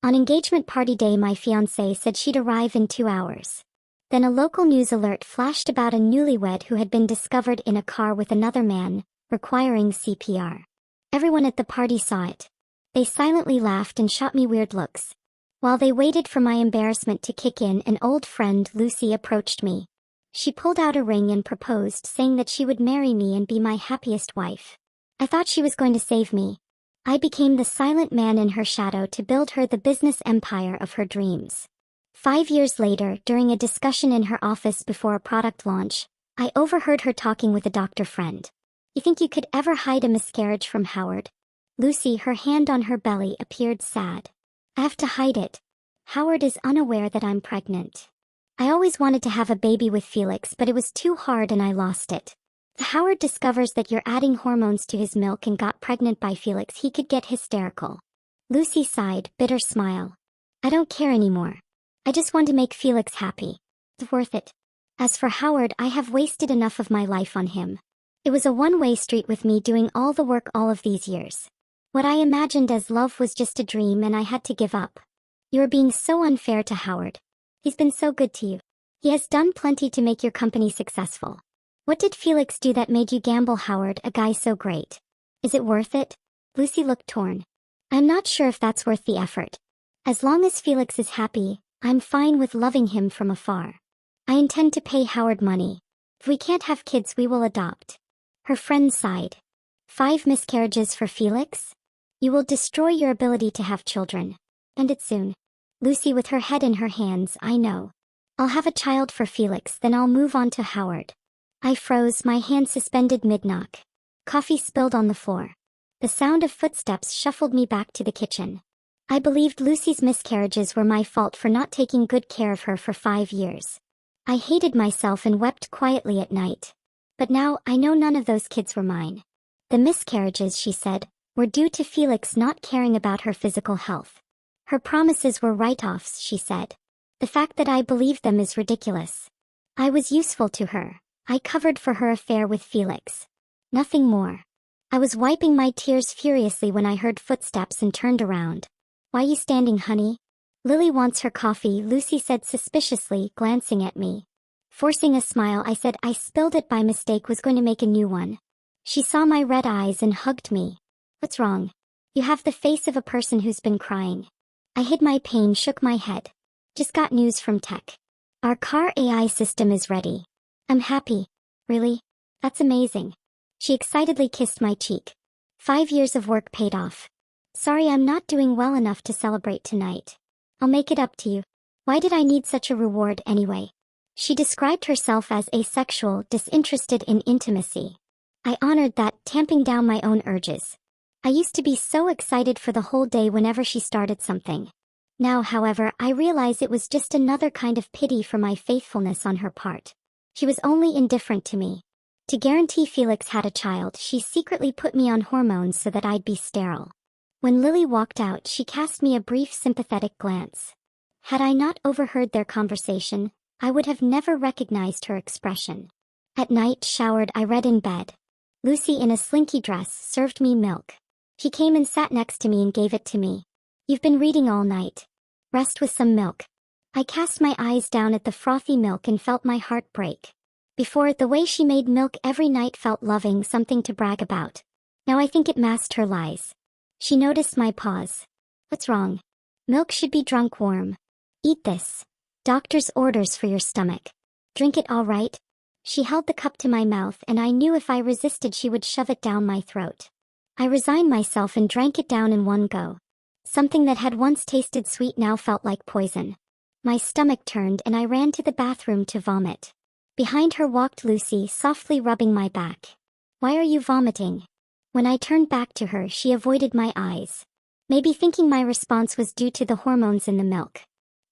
On engagement party day, my fiancé said she'd arrive in 2 hours. Then a local news alert flashed about a newlywed who had been discovered in a car with another man, requiring CPR. Everyone at the party saw it. They silently laughed and shot me weird looks. While they waited for my embarrassment to kick in, an old friend, Lucy, approached me. She pulled out a ring and proposed, saying that she would marry me and be my happiest wife. I thought she was going to save me. I became the silent man in her shadow to build her the business empire of her dreams. 5 years later, during a discussion in her office before a product launch, I overheard her talking with a doctor friend. "You think you could ever hide a miscarriage from Howard?" Lucy, her hand on her belly, appeared sad. "I have to hide it. Howard is unaware that I'm pregnant. I always wanted to have a baby with Felix, but it was too hard and I lost it. If Howard discovers that you're adding hormones to his milk and got pregnant by Felix, he could get hysterical." Lucy sighed, bitter smile. "I don't care anymore. I just want to make Felix happy. It's worth it. As for Howard, I have wasted enough of my life on him. It was a one-way street with me doing all the work all of these years. What I imagined as love was just a dream and I had to give up. You are being so unfair to Howard. He's been so good to you. He has done plenty to make your company successful. What did Felix do that made you gamble Howard, a guy so great? Is it worth it?" Lucy looked torn. "I'm not sure if that's worth the effort. As long as Felix is happy, I'm fine with loving him from afar. I intend to pay Howard money. If we can't have kids, we will adopt." Her friend sighed. 5 miscarriages for Felix? You will destroy your ability to have children. And it soon. Lucy, with her head in her hands, "I know. I'll have a child for Felix, then I'll move on to Howard." I froze, my hand suspended mid-knock. Coffee spilled on the floor. The sound of footsteps shuffled me back to the kitchen. I believed Lucy's miscarriages were my fault for not taking good care of her for 5 years. I hated myself and wept quietly at night. But now I know none of those kids were mine. The miscarriages, she said, were due to Felix not caring about her physical health. Her promises were write-offs, she said. The fact that I believed them is ridiculous. I was useful to her. I covered for her affair with Felix. Nothing more. I was wiping my tears furiously when I heard footsteps and turned around. "Why you standing, honey?" "Lily wants her coffee," Lucy said suspiciously, glancing at me. Forcing a smile, I said I spilled it by mistake, was going to make a new one. She saw my red eyes and hugged me. "What's wrong? You have the face of a person who's been crying." I hid my pain, shook my head. "Just got news from tech. Our car AI system is ready." "I'm happy." "Really? That's amazing." She excitedly kissed my cheek. 5 years of work paid off. "Sorry, I'm not doing well enough to celebrate tonight. I'll make it up to you." Why did I need such a reward anyway? She described herself as asexual, disinterested in intimacy. I honored that, tamping down my own urges. I used to be so excited for the whole day whenever she started something. Now, however, I realize it was just another kind of pity for my faithfulness on her part. She was only indifferent to me. To guarantee Felix had a child, she secretly put me on hormones so that I'd be sterile. When Lily walked out, she cast me a brief sympathetic glance. Had I not overheard their conversation, I would have never recognized her expression. At night, showered, I read in bed. Lucy, in a slinky dress, served me milk. She came and sat next to me and gave it to me. "You've been reading all night. Rest with some milk." I cast my eyes down at the frothy milk and felt my heart break. Before, the way she made milk every night felt loving, something to brag about. Now I think it masked her lies. She noticed my pause. "What's wrong?" "Milk should be drunk warm. Eat this. Doctor's orders for your stomach. Drink it, all right?" She held the cup to my mouth, and I knew if I resisted she would shove it down my throat. I resigned myself and drank it down in one go. Something that had once tasted sweet now felt like poison. My stomach turned and I ran to the bathroom to vomit. Behind her walked Lucy, softly rubbing my back. "Why are you vomiting?" When I turned back to her, she avoided my eyes. Maybe thinking my response was due to the hormones in the milk.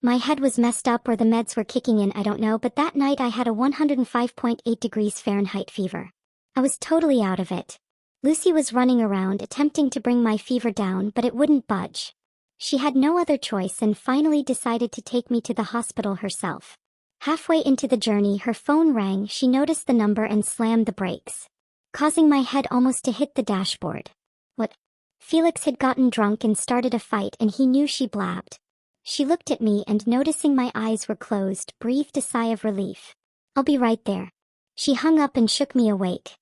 My head was messed up or the meds were kicking in, I don't know, but that night I had a 105.8 degrees Fahrenheit fever. I was totally out of it. Lucy was running around attempting to bring my fever down, but it wouldn't budge. She had no other choice and finally decided to take me to the hospital herself. Halfway into the journey, her phone rang. She noticed the number and slammed the brakes, causing my head almost to hit the dashboard. "What?" Felix had gotten drunk and started a fight, and he knew. She blabbed. She looked at me and, noticing my eyes were closed, breathed a sigh of relief. I'll be right there. She hung up and shook me awake.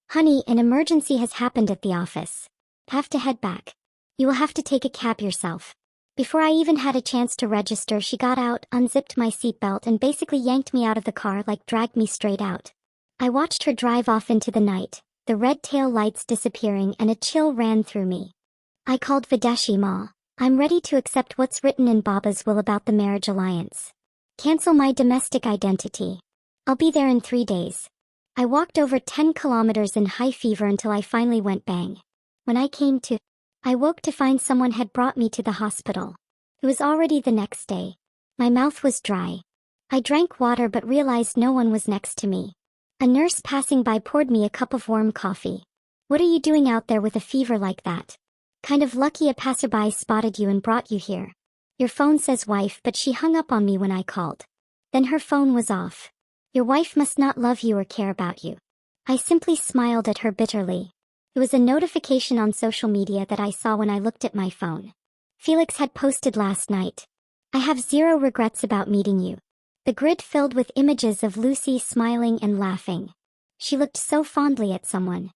Honey, an emergency has happened at the office. Have to head back. You will have to take a cab yourself. Before I even had a chance to register, she got out, unzipped my seatbelt, and basically yanked me out of the car, like dragged me straight out. I watched her drive off into the night, the red tail lights disappearing, and a chill ran through me. I called Videshi. Ma, I'm ready to accept what's written in Baba's will about the marriage alliance. Cancel my domestic identity. I'll be there in 3 days. I walked over 10 kilometers in high fever until I finally went bang. When I woke to find someone had brought me to the hospital. It was already the next day. My mouth was dry. I drank water but realized no one was next to me. A nurse passing by poured me a cup of warm coffee. What are you doing out there with a fever like that? Kind of lucky a passerby spotted you and brought you here. Your phone says wife, but she hung up on me when I called. Then her phone was off. Your wife must not love you or care about you. I simply smiled at her bitterly. It was a notification on social media that I saw when I looked at my phone. Felix had posted last night. I have zero regrets about meeting you. The grid filled with images of Lucy smiling and laughing. She looked so fondly at someone.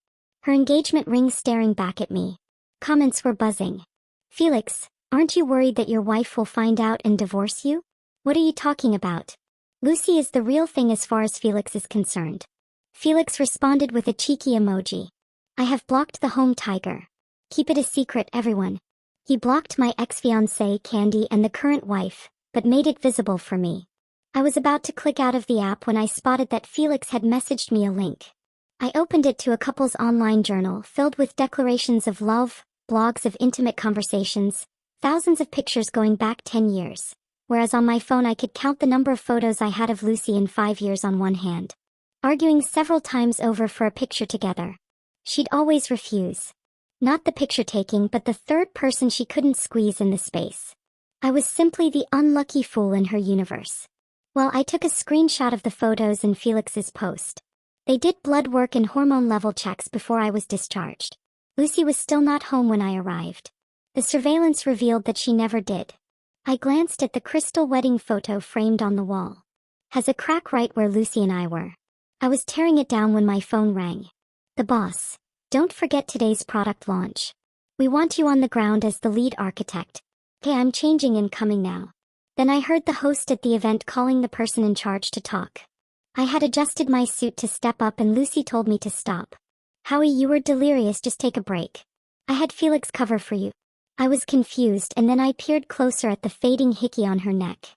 Her engagement ring staring back at me. Comments were buzzing. Felix, aren't you worried that your wife will find out and divorce you? What are you talking about? Lucy is the real thing as far as Felix is concerned. Felix responded with a cheeky emoji. I have blocked the home tiger. Keep it a secret, everyone. He blocked my ex-fiancée Candy and the current wife, but made it visible for me. I was about to click out of the app when I spotted that Felix had messaged me a link. I opened it to a couple's online journal filled with declarations of love, blogs of intimate conversations, thousands of pictures going back 10 years, whereas on my phone I could count the number of photos I had of Lucy in 5 years on one hand. Arguing several times over for a picture together. She'd always refuse. Not the picture taking, but the third person she couldn't squeeze in the space. I was simply the unlucky fool in her universe. Well, I took a screenshot of the photos in Felix's post. They did blood work and hormone level checks before I was discharged. Lucy was still not home when I arrived. The surveillance revealed that she never did. I glanced at the crystal wedding photo framed on the wall. Has a crack right where Lucy and I were. I was tearing it down when my phone rang. The boss. Don't forget today's product launch. We want you on the ground as the lead architect. Okay, I'm changing and coming now. Then I heard the host at the event calling the person in charge to talk. I had adjusted my suit to step up and Lucy told me to stop. Howie, you were delirious, just take a break. I had Felix cover for you. I was confused and then I peered closer at the fading hickey on her neck.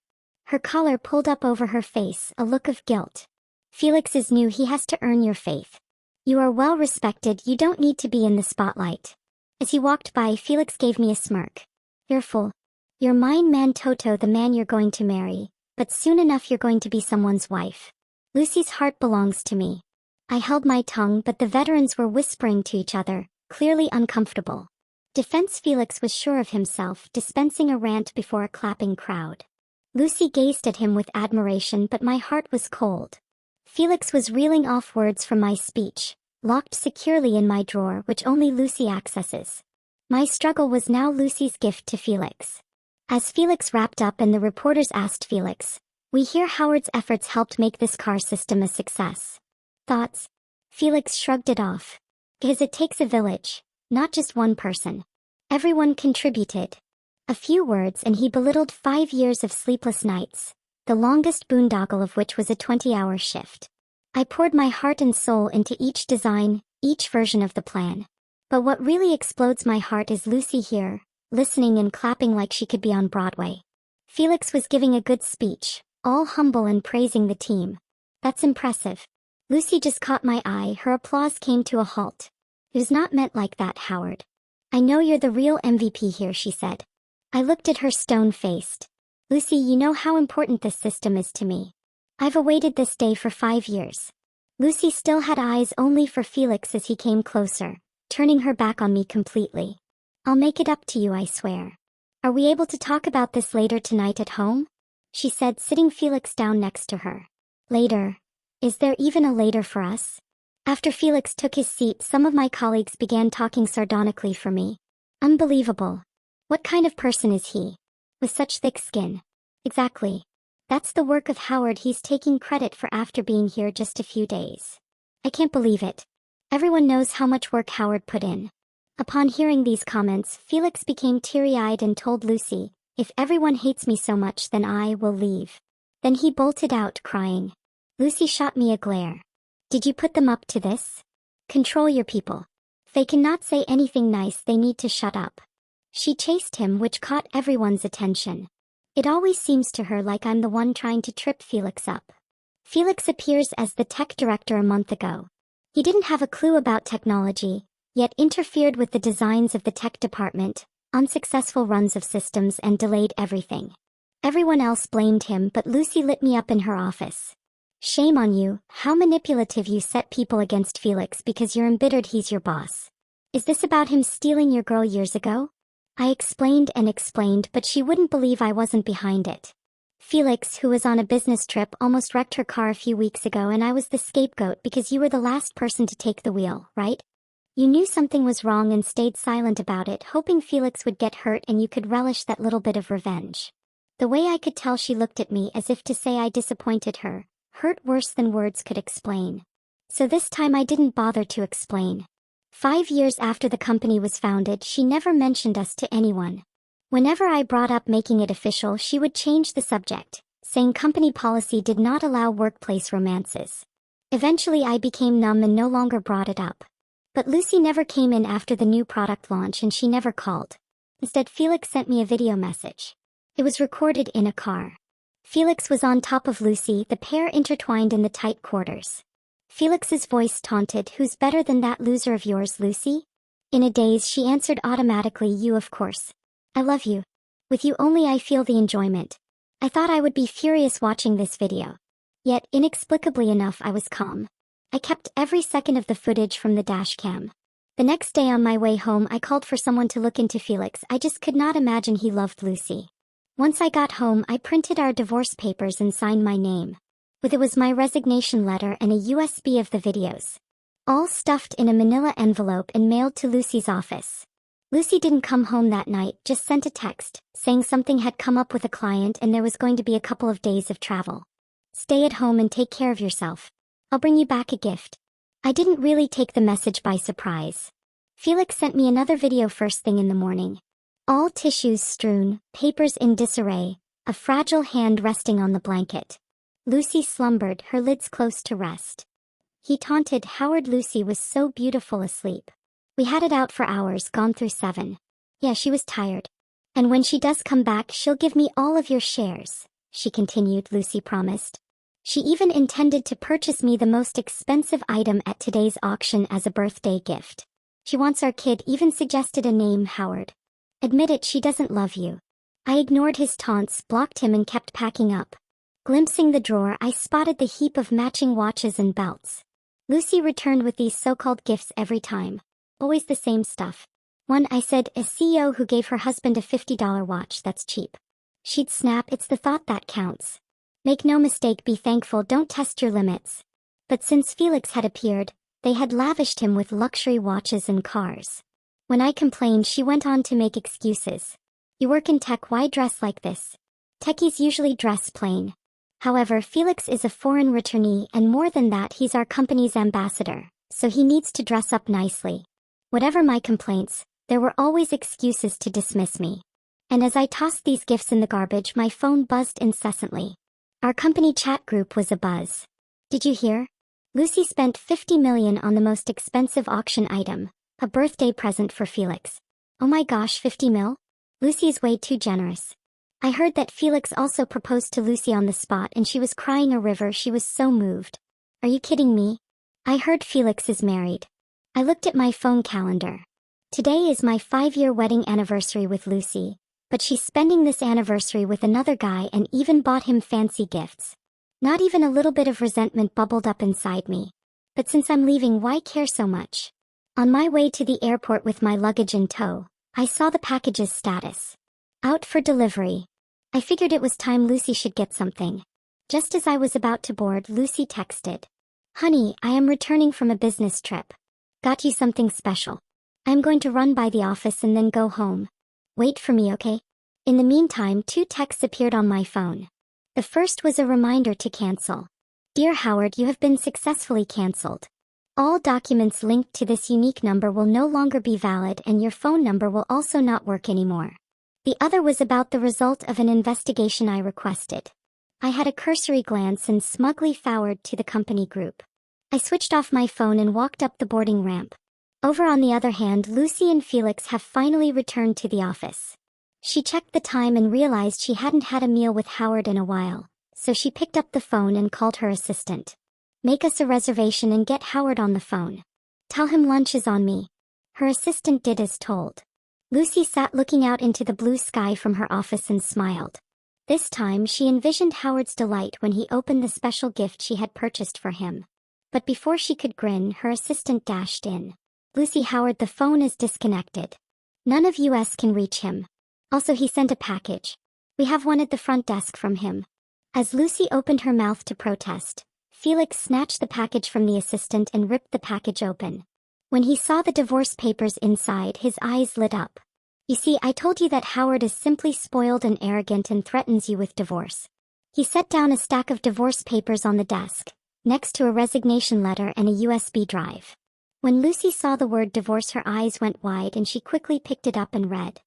Her collar pulled up over her face, a look of guilt. Felix is new, he has to earn your faith. You are well respected, you don't need to be in the spotlight. As he walked by, Felix gave me a smirk. You're full. You're mine man Toto, the man you're going to marry, but soon enough you're going to be someone's wife. Lucy's heart belongs to me. I held my tongue, but the veterans were whispering to each other, clearly uncomfortable. Defense Felix was sure of himself, dispensing a rant before a clapping crowd. Lucy gazed at him with admiration, but my heart was cold. Felix was reeling off words from my speech, locked securely in my drawer which only Lucy accesses. My struggle was now Lucy's gift to Felix. As Felix wrapped up and the reporters asked Felix, we hear Howard's efforts helped make this car system a success. Thoughts? Felix shrugged it off. Because it takes a village, not just one person. Everyone contributed. A few words and he belittled 5 years of sleepless nights, the longest boondoggle of which was a 20-hour shift. I poured my heart and soul into each design, each version of the plan. But what really explodes my heart is Lucy here, listening and clapping like she could be on Broadway. Felix was giving a good speech, all humble and praising the team. That's impressive. Lucy just caught my eye, her applause came to a halt. It was not meant like that, Howard. I know you're the real MVP here, she said. I looked at her stone-faced. Lucy, you know how important this system is to me. I've awaited this day for 5 years. Lucy still had eyes only for Felix as he came closer, turning her back on me completely. I'll make it up to you, I swear. Are we able to talk about this later tonight at home? She said, sitting Felix down next to her. Later? Is there even a later for us? After Felix took his seat, some of my colleagues began talking sardonically for me. Unbelievable. What kind of person is he? With such thick skin. Exactly. That's the work of Howard he's taking credit for after being here just a few days. I can't believe it. Everyone knows how much work Howard put in. Upon hearing these comments, Felix became teary-eyed and told Lucy, "If everyone hates me so much, then I will leave." Then he bolted out, crying. Lucy shot me a glare. "Did you put them up to this? Control your people. If they cannot say anything nice, they need to shut up." She chased him, which caught everyone's attention. It always seems to her like I'm the one trying to trip Felix up. Felix appears as the tech director a month ago. He didn't have a clue about technology, yet interfered with the designs of the tech department, unsuccessful runs of systems, and delayed everything. Everyone else blamed him, but Lucy lit me up in her office. "Shame on you, how manipulative you set people against Felix because you're embittered he's your boss. Is this about him stealing your girl years ago?" I explained and explained, but she wouldn't believe I wasn't behind it. "Felix, who was on a business trip, almost wrecked her car a few weeks ago, and I was the scapegoat because you were the last person to take the wheel, right? You knew something was wrong and stayed silent about it, hoping Felix would get hurt and you could relish that little bit of revenge." The way I could tell she looked at me as if to say I disappointed her, hurt worse than words could explain. So this time I didn't bother to explain. 5 years after the company was founded, she never mentioned us to anyone. Whenever I brought up making it official, she would change the subject, saying company policy did not allow workplace romances. Eventually I became numb and no longer brought it up. But Lucy never came in after the new product launch and she never called. Instead, Felix sent me a video message. It was recorded in a car. Felix was on top of Lucy, the pair intertwined in the tight quarters. Felix's voice taunted, "Who's better than that loser of yours, Lucy?" In a daze, she answered automatically, "You, of course. I love you. With you only I feel the enjoyment." I thought I would be furious watching this video. Yet, inexplicably enough, I was calm. I kept every second of the footage from the dash cam. The next day on my way home, I called for someone to look into Felix. I just could not imagine he loved Lucy. Once I got home, I printed our divorce papers and signed my name. With it was my resignation letter and a USB of the videos. All stuffed in a manila envelope and mailed to Lucy's office. Lucy didn't come home that night, just sent a text, saying something had come up with a client and there was going to be a couple of days of travel. "Stay at home and take care of yourself. I'll bring you back a gift." I didn't really take the message by surprise. Felix sent me another video first thing in the morning. All tissues strewn, papers in disarray, a fragile hand resting on the blanket. Lucy slumbered, her lids close to rest. He taunted, "Howard, Lucy was so beautiful asleep. We had it out for hours, gone through 7. Yeah, she was tired. And when she does come back, she'll give me all of your shares," she continued, Lucy promised. She even intended to purchase me the most expensive item at today's auction as a birthday gift. "She wants our kid," even suggested a name, "Howard. Admit it, she doesn't love you." I ignored his taunts, blocked him, and kept packing up. Glimpsing the drawer, I spotted the heap of matching watches and belts. Lucy returned with these so-called gifts every time. Always the same stuff. One, I said, "A CEO who gave her husband a $50 watch, that's cheap." She'd snap, "It's the thought that counts. Make no mistake, be thankful, don't test your limits." But since Felix had appeared, they had lavished him with luxury watches and cars. When I complained, she went on to make excuses. "You work in tech, why dress like this? Techies usually dress plain." However, Felix is a foreign returnee, and more than that, he's our company's ambassador, so he needs to dress up nicely. Whatever my complaints, there were always excuses to dismiss me. And as I tossed these gifts in the garbage, my phone buzzed incessantly. Our company chat group was abuzz. "Did you hear? Lucy spent $50 million on the most expensive auction item, a birthday present for Felix." Oh my gosh, 50 mil? Lucy's way too generous. I heard that Felix also proposed to Lucy on the spot and she was crying a river, she was so moved. Are you kidding me? I heard Felix is married. I looked at my phone calendar. Today is my 5-year wedding anniversary with Lucy, but she's spending this anniversary with another guy and even bought him fancy gifts. Not even a little bit of resentment bubbled up inside me. But since I'm leaving, why care so much? On my way to the airport with my luggage in tow, I saw the package's status. Out for delivery. I figured it was time Lucy should get something. Just as I was about to board, Lucy texted, "Honey, I am returning from a business trip. Got you something special." I'm going to run by the office and then go home. Wait for me, okay? In the meantime, 2 texts appeared on my phone. The first was a reminder to cancel. Dear Howard, you have been successfully canceled. All documents linked to this unique number will no longer be valid and your phone number will also not work anymore. The other was about the result of an investigation I requested. I had a cursory glance and smugly forwarded to the company group. I switched off my phone and walked up the boarding ramp. Over on the other hand, Lucy and Felix have finally returned to the office. She checked the time and realized she hadn't had a meal with Howard in a while, so she picked up the phone and called her assistant. Make us a reservation and get Howard on the phone. Tell him lunch is on me. Her assistant did as told. Lucy sat looking out into the blue sky from her office and smiled. This time she envisioned Howard's delight when he opened the special gift she had purchased for him. But before she could grin, her assistant dashed in. Lucy, Howard, the phone is disconnected. None of us can reach him. Also, he sent a package. We have one at the front desk from him. As Lucy opened her mouth to protest, Felix snatched the package from the assistant and ripped the package open. When he saw the divorce papers inside, his eyes lit up. You see, I told you that Howard is simply spoiled and arrogant and threatens you with divorce. He set down a stack of divorce papers on the desk, next to a resignation letter and a USB drive. When Lucy saw the word divorce, her eyes went wide and she quickly picked it up and read.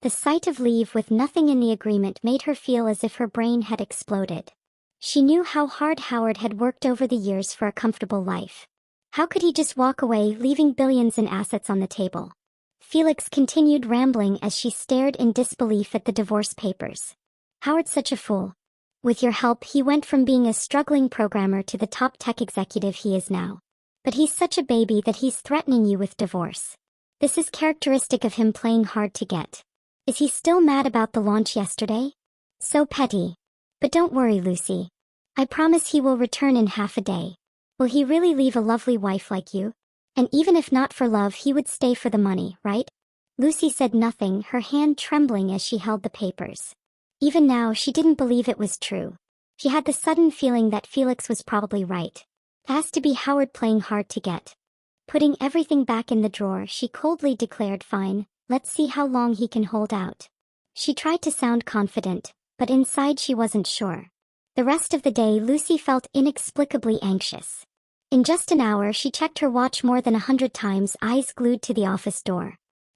The sight of leave with nothing in the agreement made her feel as if her brain had exploded. She knew how hard Howard had worked over the years for a comfortable life. How could he just walk away, leaving billions in assets on the table? Felix continued rambling as she stared in disbelief at the divorce papers. Howard's such a fool. With your help, he went from being a struggling programmer to the top tech executive he is now. But he's such a baby that he's threatening you with divorce. This is characteristic of him, playing hard to get. Is he still mad about the launch yesterday? So petty. But don't worry, Lucy. I promise he will return in half a day. Will he really leave a lovely wife like you? And even if not for love, he would stay for the money, right? Lucy said nothing, her hand trembling as she held the papers. Even now, she didn't believe it was true. She had the sudden feeling that Felix was probably right. It has to be Howard playing hard to get. Putting everything back in the drawer, she coldly declared, fine, let's see how long he can hold out. She tried to sound confident, but inside she wasn't sure. The rest of the day, Lucy felt inexplicably anxious. In just an hour, she checked her watch more than 100 times, eyes glued to the office door.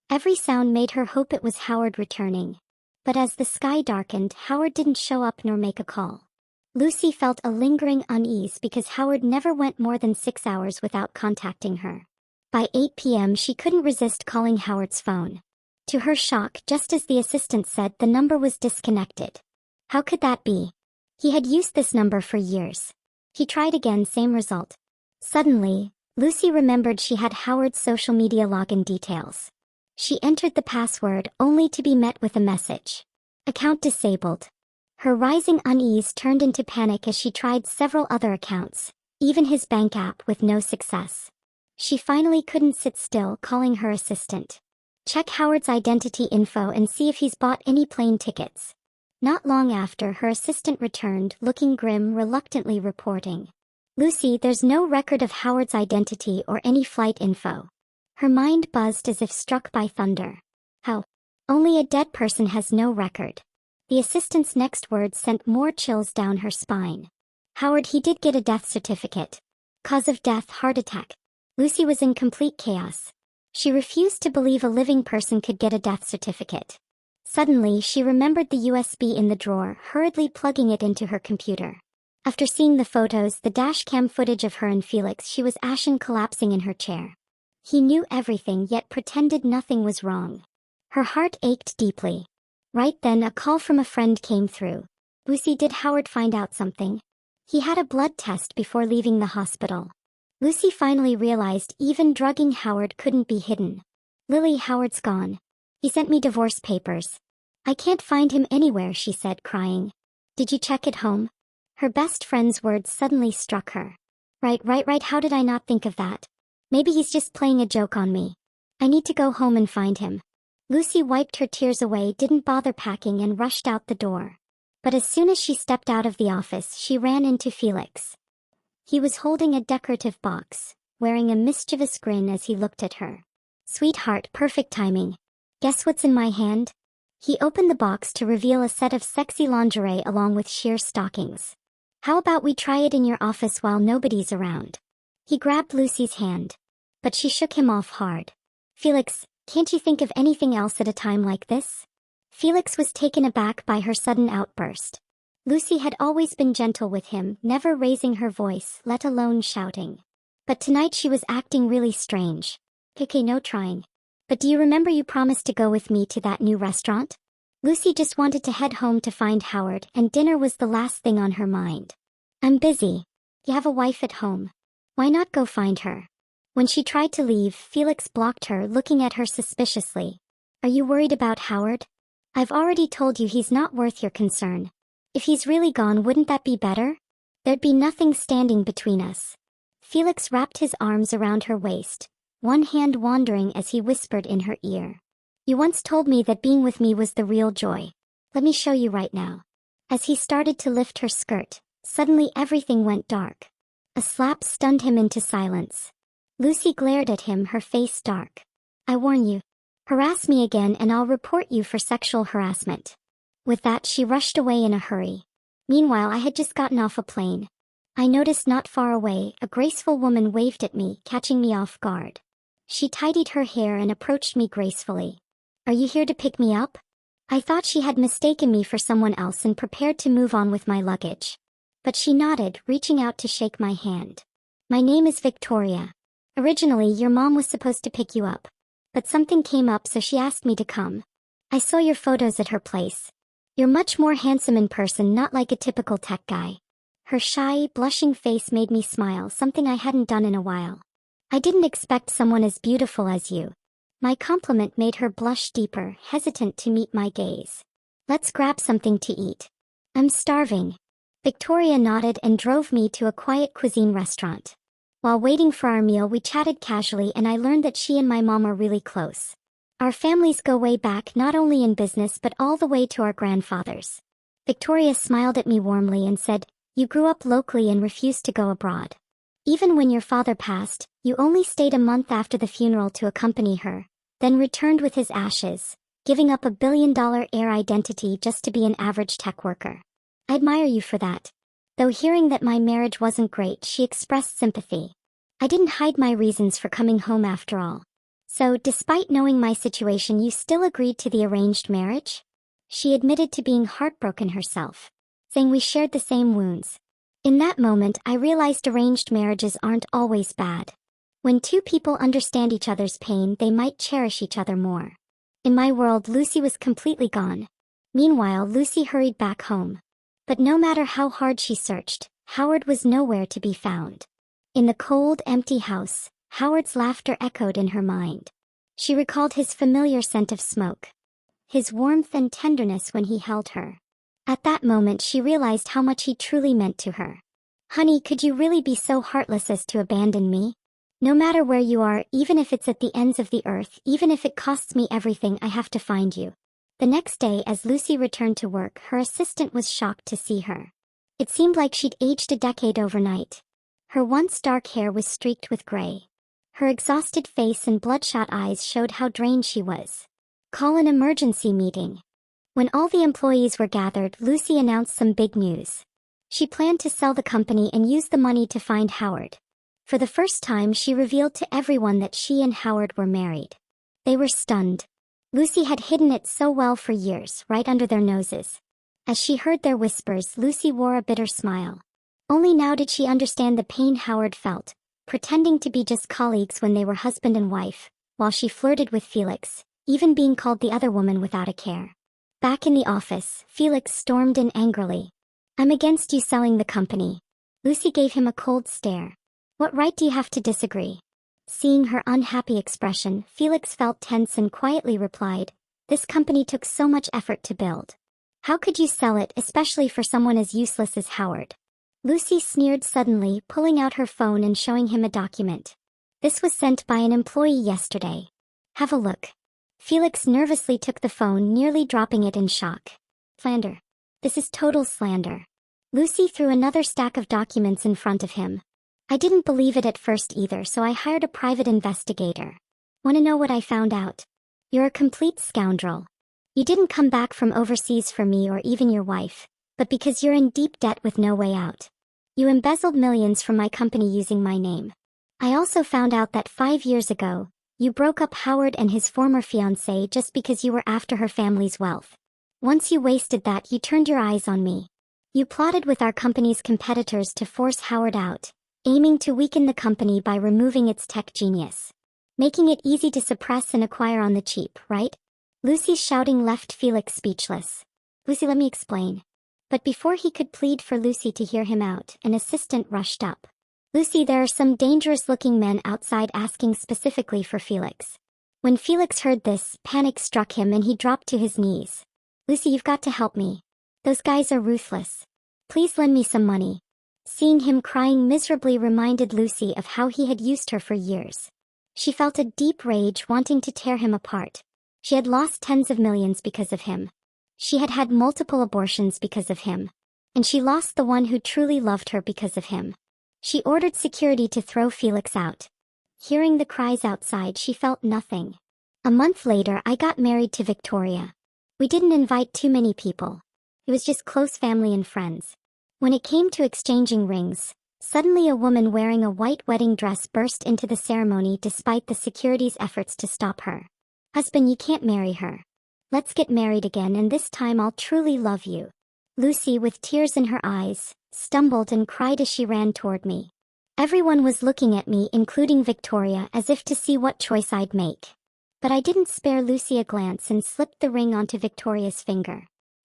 Every sound made her hope it was Howard returning. But as the sky darkened, Howard didn't show up nor make a call. Lucy felt a lingering unease because Howard never went more than 6 hours without contacting her. By 8 p.m. she couldn't resist calling Howard's phone. To her shock, just as the assistant said, the number was disconnected. How could that be? He had used this number for years. He tried again, same result. Suddenly, Lucy remembered she had Howard's social media login details. She entered the password only to be met with a message. Account disabled. Her rising unease turned into panic as she tried several other accounts, even his bank app, with no success. She finally couldn't sit still, calling her assistant. Check Howard's identity info and see if he's bought any plane tickets. Not long after, her assistant returned, looking grim, reluctantly reporting. Lucy, there's no record of Howard's identity or any flight info. Her mind buzzed as if struck by thunder. How? Only a dead person has no record. The assistant's next words sent more chills down her spine. Howard, he did get a death certificate. Cause of death, heart attack. Lucy was in complete chaos. She refused to believe a living person could get a death certificate. Suddenly, she remembered the USB in the drawer, hurriedly plugging it into her computer. After seeing the photos, the dashcam footage of her and Felix, she was ashen, collapsing in her chair. He knew everything, yet pretended nothing was wrong. Her heart ached deeply. Right then, a call from a friend came through. Lucy, did Howard find out something? He had a blood test before leaving the hospital. Lucy finally realized even drugging Howard couldn't be hidden. Lily, Howard's gone. He sent me divorce papers. I can't find him anywhere, she said, crying. Did you check at home? Her best friend's words suddenly struck her. Right, how did I not think of that? Maybe he's just playing a joke on me. I need to go home and find him. Lucy wiped her tears away, didn't bother packing, and rushed out the door. But as soon as she stepped out of the office, she ran into Felix. He was holding a decorative box, wearing a mischievous grin as he looked at her. Sweetheart, perfect timing. Guess what's in my hand? He opened the box to reveal a set of sexy lingerie along with sheer stockings. How about we try it in your office while nobody's around? He grabbed Lucy's hand, but she shook him off hard. Felix, can't you think of anything else at a time like this? Felix was taken aback by her sudden outburst. Lucy had always been gentle with him, never raising her voice, let alone shouting. But tonight she was acting really strange. Okay, no trying. But do you remember you promised to go with me to that new restaurant? Lucy just wanted to head home to find Howard, and dinner was the last thing on her mind. I'm busy. You have a wife at home. Why not go find her? When she tried to leave, Felix blocked her, looking at her suspiciously. Are you worried about Howard? I've already told you he's not worth your concern. If he's really gone, wouldn't that be better? There'd be nothing standing between us. Felix wrapped his arms around her waist, one hand wandering as he whispered in her ear. You once told me that being with me was the real joy. Let me show you right now. As he started to lift her skirt, suddenly everything went dark. A slap stunned him into silence. Lucy glared at him, her face dark. I warn you. Harass me again and I'll report you for sexual harassment. With that, she rushed away in a hurry. Meanwhile, I had just gotten off a plane. I noticed not far away, a graceful woman waved at me, catching me off guard. She tidied her hair and approached me gracefully. Are you here to pick me up? I thought she had mistaken me for someone else and prepared to move on with my luggage. But she nodded, reaching out to shake my hand. My name is Victoria. Originally, your mom was supposed to pick you up. But something came up, so she asked me to come. I saw your photos at her place. You're much more handsome in person, not like a typical tech guy. Her shy, blushing face made me smile, something I hadn't done in a while. I didn't expect someone as beautiful as you. My compliment made her blush deeper, hesitant to meet my gaze. Let's grab something to eat. I'm starving. Victoria nodded and drove me to a quiet cuisine restaurant. While waiting for our meal, we chatted casually and I learned that she and my mom are really close. Our families go way back, not only in business but all the way to our grandfathers. Victoria smiled at me warmly and said, You grew up locally and refused to go abroad. Even when your father passed, you only stayed a month after the funeral to accompany her, then returned with his ashes, giving up a billion-dollar heir identity just to be an average tech worker. I admire you for that. Though hearing that my marriage wasn't great, she expressed sympathy. I didn't hide my reasons for coming home after all. So, despite knowing my situation, you still agreed to the arranged marriage? She admitted to being heartbroken herself, saying we shared the same wounds. In that moment, I realized arranged marriages aren't always bad. When two people understand each other's pain, they might cherish each other more. In my world, Lucy was completely gone. Meanwhile, Lucy hurried back home. But no matter how hard she searched, Howard was nowhere to be found. In the cold, empty house, Howard's laughter echoed in her mind. She recalled his familiar scent of smoke, his warmth and tenderness when he held her. At that moment, she realized how much he truly meant to her. Honey, could you really be so heartless as to abandon me? No matter where you are, even if it's at the ends of the earth, even if it costs me everything, I have to find you. The next day, as Lucy returned to work, her assistant was shocked to see her. It seemed like she'd aged a decade overnight. Her once dark hair was streaked with gray. Her exhausted face and bloodshot eyes showed how drained she was. Call an emergency meeting. When all the employees were gathered, Lucy announced some big news. She planned to sell the company and use the money to find Howard. For the first time, she revealed to everyone that she and Howard were married. They were stunned. Lucy had hidden it so well for years, right under their noses. As she heard their whispers, Lucy wore a bitter smile. Only now did she understand the pain Howard felt, pretending to be just colleagues when they were husband and wife, while she flirted with Felix, even being called the other woman without a care. Back in the office, Felix stormed in angrily. I'm against you selling the company. Lucy gave him a cold stare. What right do you have to disagree? Seeing her unhappy expression, Felix felt tense and quietly replied, This company took so much effort to build. How could you sell it, especially for someone as useless as Howard? Lucy sneered suddenly, pulling out her phone and showing him a document. This was sent by an employee yesterday. Have a look. Felix nervously took the phone, nearly dropping it in shock. Slander. This is total slander. Lucy threw another stack of documents in front of him. I didn't believe it at first either, so I hired a private investigator. Wanna know what I found out? You're a complete scoundrel. You didn't come back from overseas for me or even your wife, but because you're in deep debt with no way out. You embezzled millions from my company using my name. I also found out that 5 years ago, you broke up Howard and his former fiancée just because you were after her family's wealth. Once you wasted that, you turned your eyes on me. You plotted with our company's competitors to force Howard out, aiming to weaken the company by removing its tech genius. Making it easy to suppress and acquire on the cheap, right? Lucy's shouting left Felix speechless. Lucy, let me explain. But before he could plead for Lucy to hear him out, an assistant rushed up. Lucy, there are some dangerous-looking men outside asking specifically for Felix. When Felix heard this, panic struck him and he dropped to his knees. Lucy, you've got to help me. Those guys are ruthless. Please lend me some money. Seeing him crying miserably reminded Lucy of how he had used her for years. She felt a deep rage wanting to tear him apart. She had lost tens of millions because of him. She had had multiple abortions because of him. And she lost the one who truly loved her because of him. She ordered security to throw Felix out. Hearing the cries outside, she felt nothing. A month later, I got married to Victoria. We didn't invite too many people. It was just close family and friends. When it came to exchanging rings, suddenly a woman wearing a white wedding dress burst into the ceremony despite the security's efforts to stop her. Husband, you can't marry her. Let's get married again, and this time I'll truly love you. Lucy, with tears in her eyes, stumbled and cried as she ran toward me. Everyone was looking at me, including Victoria, as if to see what choice I'd make. But I didn't spare Lucy a glance and slipped the ring onto Victoria's finger.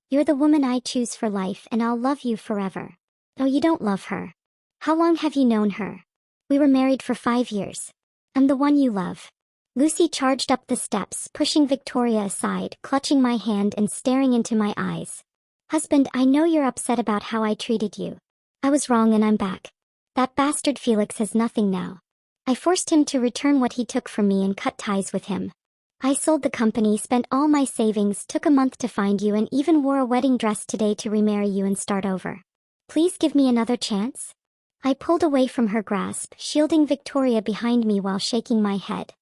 You're the woman I choose for life, and I'll love you forever. Oh, you don't love her. How long have you known her? We were married for 5 years. I'm the one you love. Lucy charged up the steps, pushing Victoria aside, clutching my hand and staring into my eyes. Husband, I know you're upset about how I treated you. I was wrong and I'm back. That bastard Felix has nothing now. I forced him to return what he took from me and cut ties with him. I sold the company, spent all my savings, took a month to find you, and even wore a wedding dress today to remarry you and start over. Please give me another chance? I pulled away from her grasp, shielding Victoria behind me while shaking my head.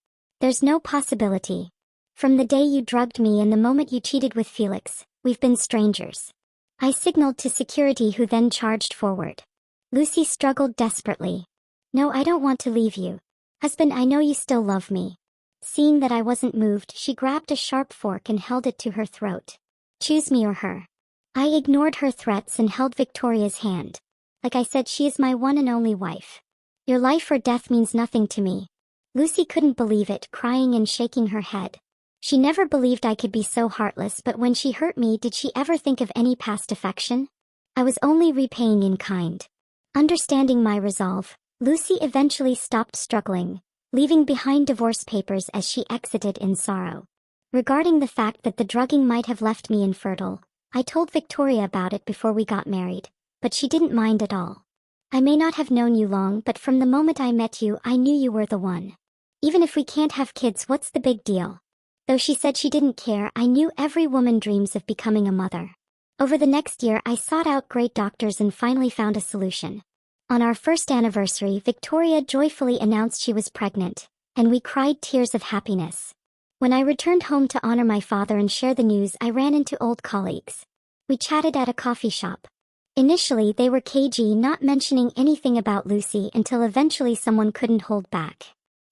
There's no possibility. From the day you drugged me and the moment you cheated with Felix, we've been strangers. I signaled to security, who then charged forward. Lucy struggled desperately. No, I don't want to leave you. Husband, I know you still love me. Seeing that I wasn't moved, she grabbed a sharp fork and held it to her throat. Choose me or her. I ignored her threats and held Victoria's hand. Like I said, she is my one and only wife. Your life or death means nothing to me. Lucy couldn't believe it, crying and shaking her head. She never believed I could be so heartless, but when she hurt me, did she ever think of any past affection? I was only repaying in kind. Understanding my resolve, Lucy eventually stopped struggling, leaving behind divorce papers as she exited in sorrow. Regarding the fact that the drugging might have left me infertile, I told Victoria about it before we got married, but she didn't mind at all. I may not have known you long, but from the moment I met you, I knew you were the one. Even if we can't have kids, what's the big deal? Though she said she didn't care, I knew every woman dreams of becoming a mother. Over the next year, I sought out great doctors and finally found a solution. On our first anniversary, Victoria joyfully announced she was pregnant, and we cried tears of happiness. When I returned home to honor my father and share the news, I ran into old colleagues. We chatted at a coffee shop. Initially, they were cagey, not mentioning anything about Lucy, until eventually someone couldn't hold back.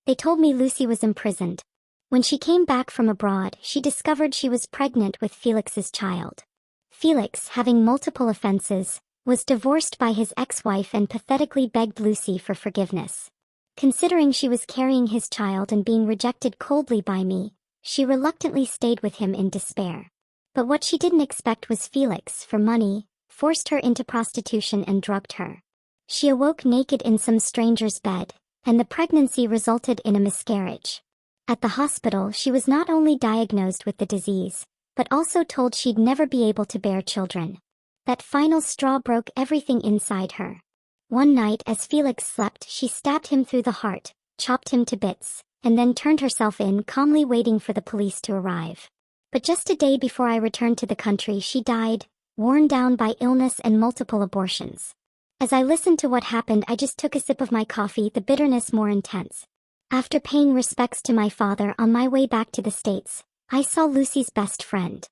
They told me Lucy was imprisoned. When she came back from abroad, she discovered she was pregnant with Felix's child. Felix, having multiple offenses, was divorced by his ex-wife and pathetically begged Lucy for forgiveness. Considering she was carrying his child and being rejected coldly by me, she reluctantly stayed with him in despair. But what she didn't expect was Felix, for money, forced her into prostitution and drugged her. She awoke naked in some stranger's bed, and the pregnancy resulted in a miscarriage. At the hospital, she was not only diagnosed with the disease, but also told she'd never be able to bear children. That final straw broke everything inside her. One night as Felix slept, she stabbed him through the heart, chopped him to bits, and then turned herself in, calmly waiting for the police to arrive. But just a day before I returned to the country, she died, worn down by illness and multiple abortions. As I listened to what happened, I just took a sip of my coffee, the bitterness more intense. After paying respects to my father on my way back to the States, I saw Lucy's best friend.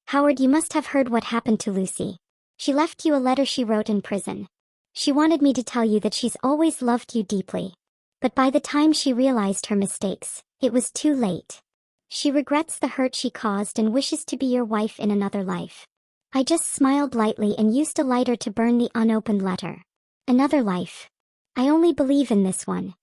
Howard, you must have heard what happened to Lucy. She left you a letter she wrote in prison. She wanted me to tell you that she's always loved you deeply. But by the time she realized her mistakes, it was too late. She regrets the hurt she caused and wishes to be your wife in another life. I just smiled lightly and used a lighter to burn the unopened letter. Another life. I only believe in this one.